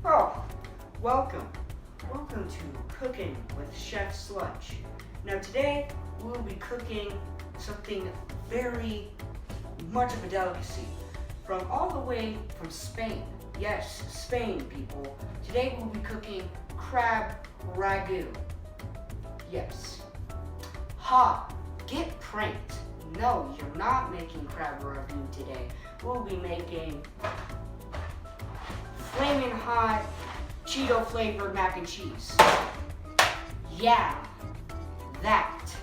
Oh, welcome. Welcome to Cooking with Chef Sludge. Now today we'll be cooking something very much of a delicacy from all the way from Spain. Yes, Spain, people. Today we'll be cooking crab ragu. Yes. Ha! Get pranked. No, you're not making crab ragu today. We'll be making flaming hot Cheeto flavored mac and cheese. Yeah, that.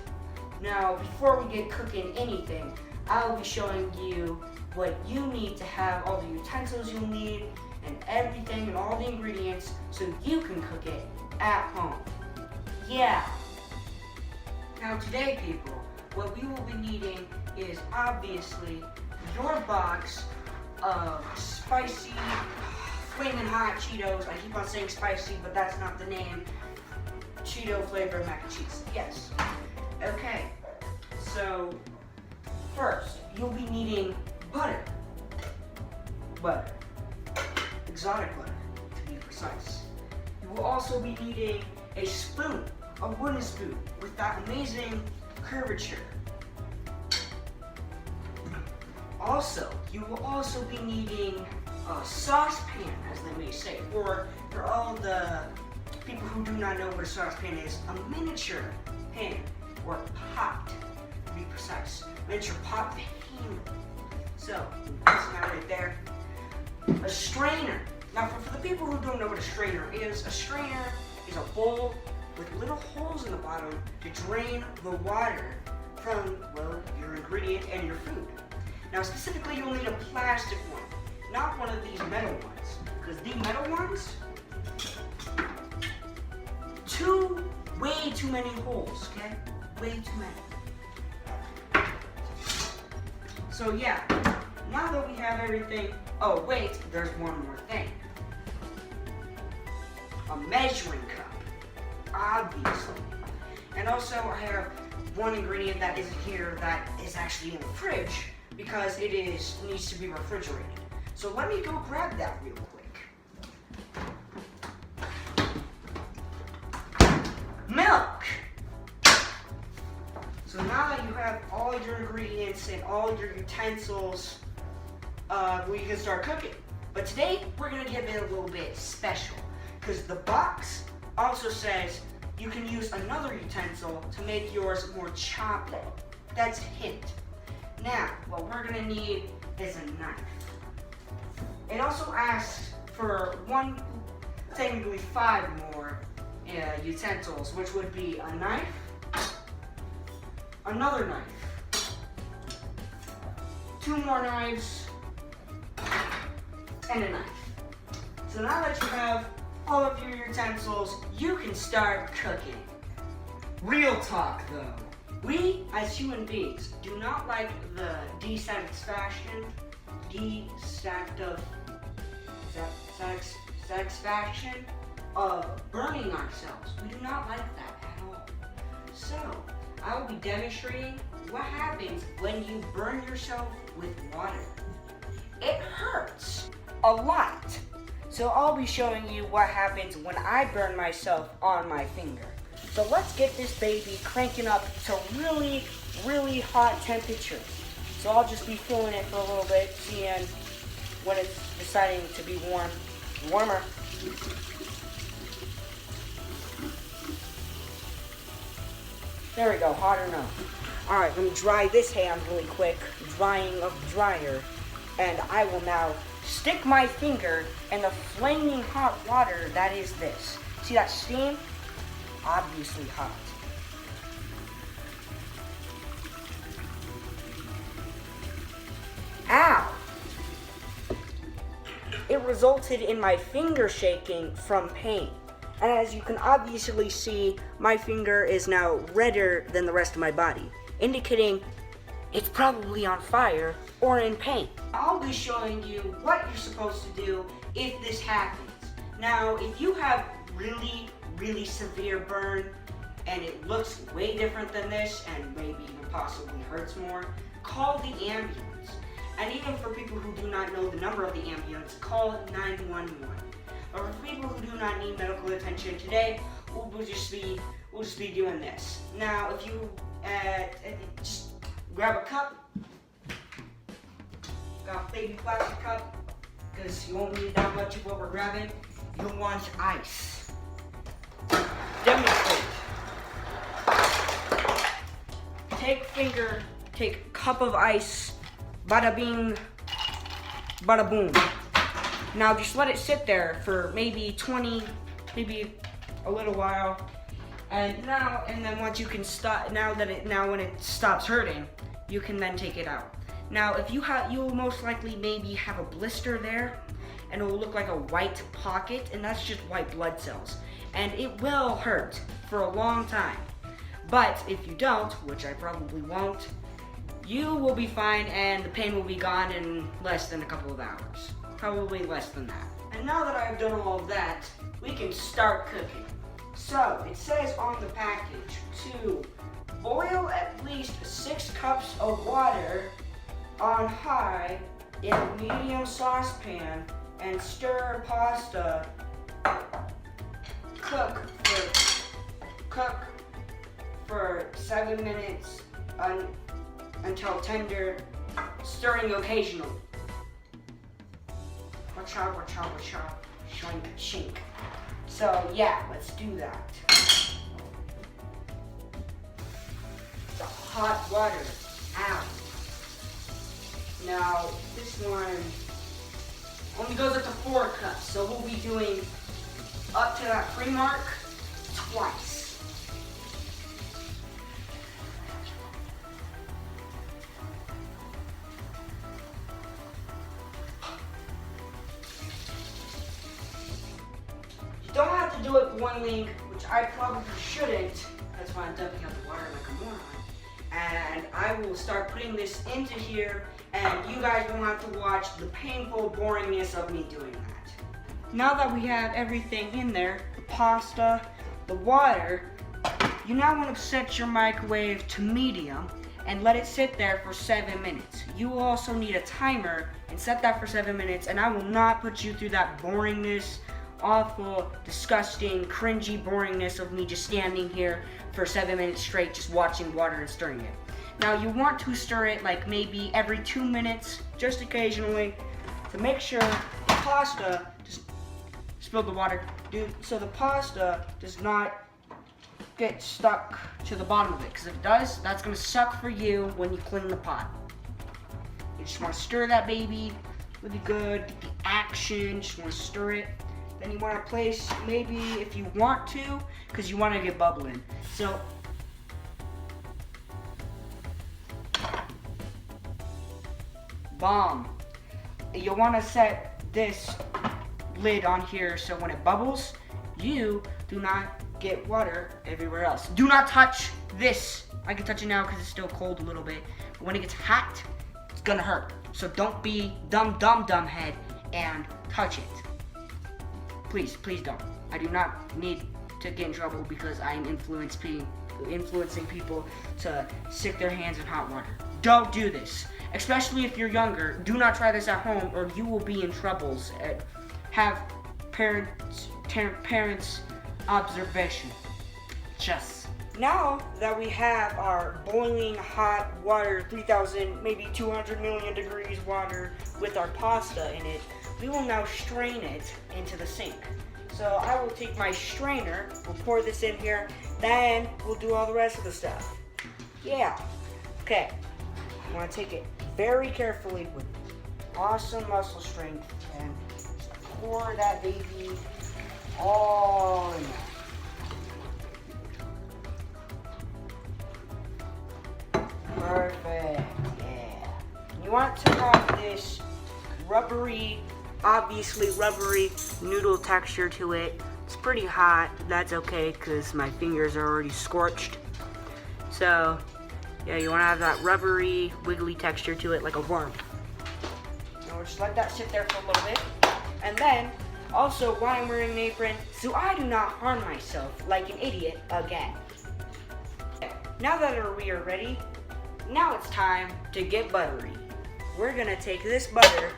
Now, before we get cooking anything, I'll be showing you what you need to have, all the utensils you'll need, and everything and all the ingredients so you can cook it at home. Yeah. Now today, people, what we will be needing is obviously your box of spicy, flaming hot Cheetos. I keep on saying spicy, but that's not the name. Cheeto flavored mac and cheese. Yes. Okay. So, first, you'll be needing butter. Butter. Exotic butter, to be precise. You will also be needing a spoon, a wooden spoon, with that amazing curvature. Also, you will also be needing a saucepan, as they may say, or for all the people who do not know what a saucepan is, a miniature pan, or pot, to be precise. Miniature pot pan. So, that's that right there. A strainer. Now, for the people who don't know what a strainer is a bowl with little holes in the bottom to drain the water from, well, your ingredient and your food. Now, specifically, you'll need a plastic one, not one of these metal ones, because the metal ones, way too many holes, okay? Way too many. So yeah, now that we have everything, oh wait, there's one more thing. A measuring cup, obviously. And also I have one ingredient that isn't here that is actually in the fridge because it needs to be refrigerated. So let me go grab that real quick. Milk! So now that you have all your ingredients and all your utensils, we can start cooking. But today, we're gonna give it a little bit special, because the box also says you can use another utensil to make yours more choppy. That's a hint. Now, what we're gonna need is a knife. It also asks for technically 5 more utensils, which would be a knife, another knife, 2 more knives, and a knife. So now that you have all of your utensils, you can start cooking. Real talk though, we as human beings do not like the satisfaction of burning ourselves. We do not like that at all. So, I will be demonstrating what happens when you burn yourself with water. It hurts a lot. So I'll be showing you what happens when I burn myself on my finger. So let's get this baby cranking up to really, really hot temperatures. So I'll just be filling it for a little bit, seeing when it's deciding to be warmer. There we go, hot enough. Alright, let me dry this hand really quick, drying up the dryer. And I will now stick my finger in the flaming hot water that is this. See that steam? Obviously hot. Ow! It resulted in my finger shaking from pain. And as you can obviously see, my finger is now redder than the rest of my body, indicating it's probably on fire or in pain. I'll be showing you what you're supposed to do if this happens. Now, if you have really, really severe burn and it looks way different than this and maybe even possibly hurts more, call the ambulance. And even for people who do not know the number of the ambulance, call 911. Or for people who do not need medical attention today, we'll just be doing this. Now, if you just grab a cup, got a baby plastic cup, because you won't need that much of what we're grabbing. You'll want ice. Demonstrate. Take a cup of ice, bada bing, bada boom. Now just let it sit there for maybe a little while. And then once you can stop, when it stops hurting, you can then take it out. Now if you'll most likely maybe have a blister there, and it will look like a white pocket, and that's just white blood cells. And it will hurt for a long time. But if you don't, which I probably won't, you will be fine and the pain will be gone in less than a couple of hours. Probably less than that. And now that I've done all of that, we can start cooking. So, it says on the package to boil at least 6 cups of water on high in a medium saucepan and stir pasta. Cook for 7 minutes until tender, stirring occasionally. Watch out, shink. So yeah, let's do that. The hot water out. Now this one only goes up to 4 cups, so we'll be doing up to that pre-mark twice. You don't have to do it boiling, which I probably shouldn't. That's why I'm dumping out the water like a moron. And I will start putting this into here, and you guys don't have to watch the painful boringness of me doing that. Now that we have everything in there, the pasta, the water, you now want to set your microwave to medium and let it sit there for 7 minutes. You will also need a timer and set that for 7 minutes, and I will not put you through that boringness, awful, disgusting, cringy boringness of me just standing here for 7 minutes straight just watching water and stirring it. Now you want to stir it like maybe every 2 minutes, just occasionally, to make sure the pasta spilled the water, dude, so the pasta does not get stuck to the bottom of it, because if it does, that's going to suck for you when you clean the pot. You just want to stir that baby really good, get the action, just want to stir it. Then you want to place, maybe if you want to, because you want to get bubbling. So, bomb. You'll want to set this lid on here so when it bubbles, you do not get water everywhere else. Do not touch this. I can touch it now because it's still cold a little bit, but when it gets hot, it's gonna hurt. So don't be dumb head and touch it. Please don't. I do not need to get in trouble because I am influencing people to stick their hands in hot water. Don't do this, especially if you're younger. Do not try this at home, or you will be in troubles. Have parents observation. Just now that we have our boiling hot water, 3,000, maybe 200 million degrees water with our pasta in it, we will now strain it into the sink. So I will take my strainer, we'll pour this in here, then we'll do all the rest of the stuff. Yeah. Okay. I want to take it very carefully with awesome muscle strength and pour that baby all in there. Perfect. Yeah. You want to have this rubbery, obviously rubbery noodle texture to it. It's pretty hot. That's okay because my fingers are already scorched. So, yeah, you want to have that rubbery, wiggly texture to it like a worm. Now we'll just let that sit there for a little bit. And then, also, why I'm wearing an apron, so I do not harm myself like an idiot again. Now that we are ready, now it's time to get buttery. We're gonna take this butter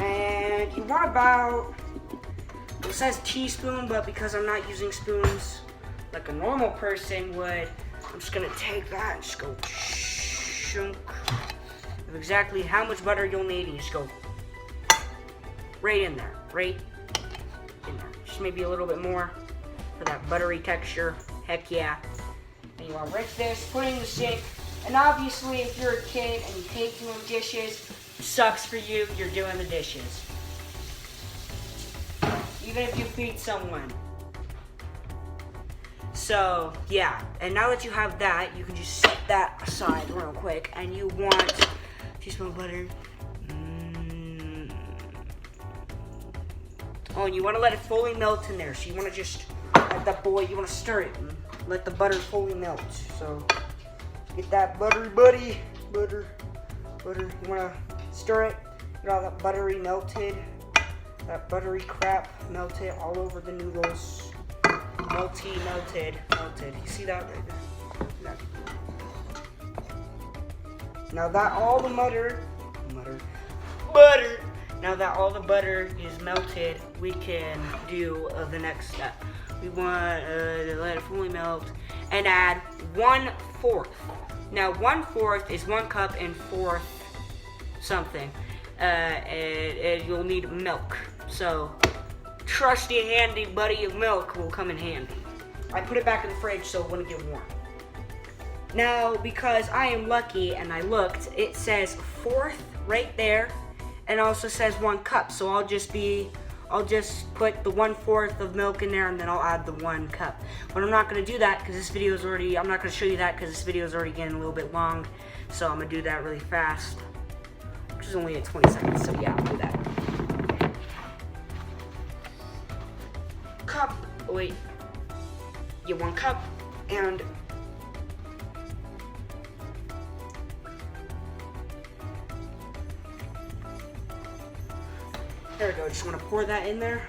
And you want about, it says teaspoon, but because I'm not using spoons like a normal person would, I'm just gonna take that and just go shunk of exactly how much butter you'll need, and just go right in there, right in there. Just maybe a little bit more for that buttery texture. Heck yeah. And you want to rinse this, put it in the sink. And obviously, if you're a kid and you hate doing dishes, sucks for you, you're doing the dishes. Even if you feed someone. So, yeah. And now that you have that, you can just set that aside real quick. And you want a teaspoon of butter. Oh, and you want to let it fully melt in there. So you want to just, at that boil, you want to stir it and let the butter fully melt. So get that buttery butter. You want to stir it, get all that buttery melted, that buttery crap melted all over the noodles. Melted. You see that right there? Now that all the butter. Now that all the butter is melted, we can do the next step. We want to let it fully melt and add 1/4. Now 1/4 is 1 cup and 1/4 something. And you'll need milk. So trusty handy buddy of milk will come in handy. I put it back in the fridge so it wouldn't get warm. Now because I am lucky and I looked, it says 1/4 right there. And also says 1 cup, so I'll just put the 1/4 of milk in there, and then I'll add the 1 cup. But I'm not gonna do that because this video is already. I'm not gonna show you that because this video is already getting a little bit long. So I'm gonna do that really fast, which is only at 20 seconds. So yeah, I'll do that. Cup. Oh, wait. Yeah, 1 cup and. There we go, just want to pour that in there.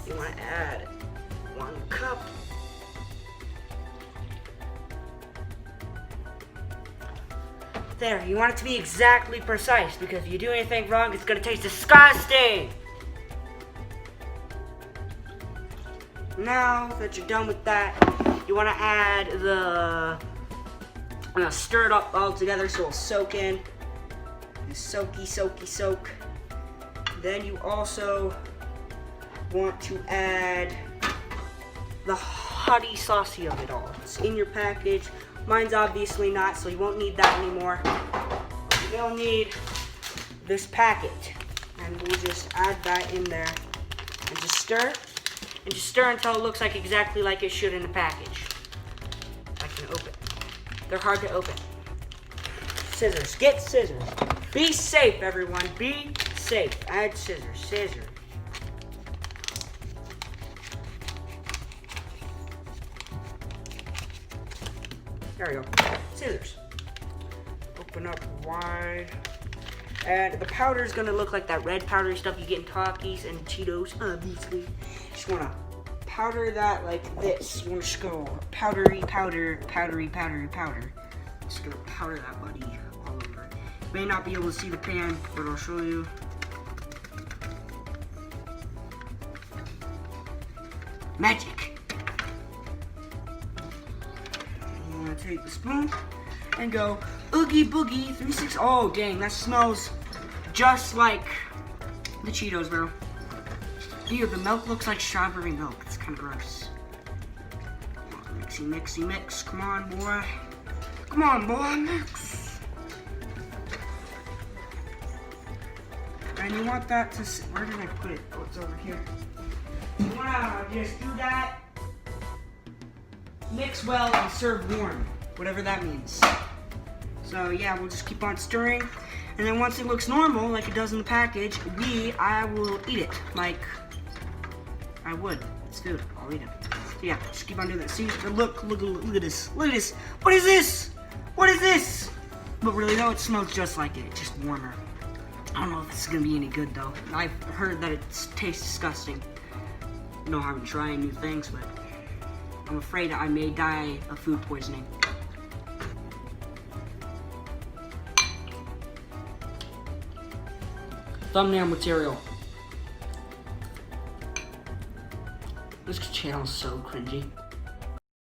You want to add 1 cup. There, you want it to be exactly precise because if you do anything wrong, it's going to taste disgusting. Now that you're done with that, you want to add I'm going to stir it up all together so it'll soak in. Soak. Then you also want to add the hottie saucy of it all. It's in your package. Mine's obviously not, so you won't need that anymore. You'll need this packet. And we'll just add that in there. And just stir. And just stir until it looks like exactly like it should in the package. I can open. They're hard to open. Scissors. Get scissors. Be safe, everyone. Be safe. Add scissors. There we go. Scissors. Open up wide. And the powder is going to look like that red powdery stuff you get in Takis and Cheetos, obviously. Just want to powder that like this. You want to just go powdery powder. Just going to powder that buddy all over. You may not be able to see the pan, but I'll show you. Magic. You want to take the spoon and go Oogie Boogie 360. Oh dang, that smells just like the Cheetos, bro. Ew, the milk looks like strawberry milk. It's kind of gross. Mix. Come on, boy, mix. And you want that to, where did I put it? Oh, it's over here. You want to just do that. Mix well and serve warm, whatever that means. So yeah, we'll just keep on stirring. And then once it looks normal, like it does in the package, I will eat it like I would. It's food. I'll eat it. So yeah, just keep on doing that. See, look at this. What is this? But really though, it smells just like it. It's just warmer. I don't know if it's gonna be any good though. I've heard that it tastes disgusting. No harm in trying new things, but I'm afraid I may die of food poisoning. thumbnail material. This channel is so cringy.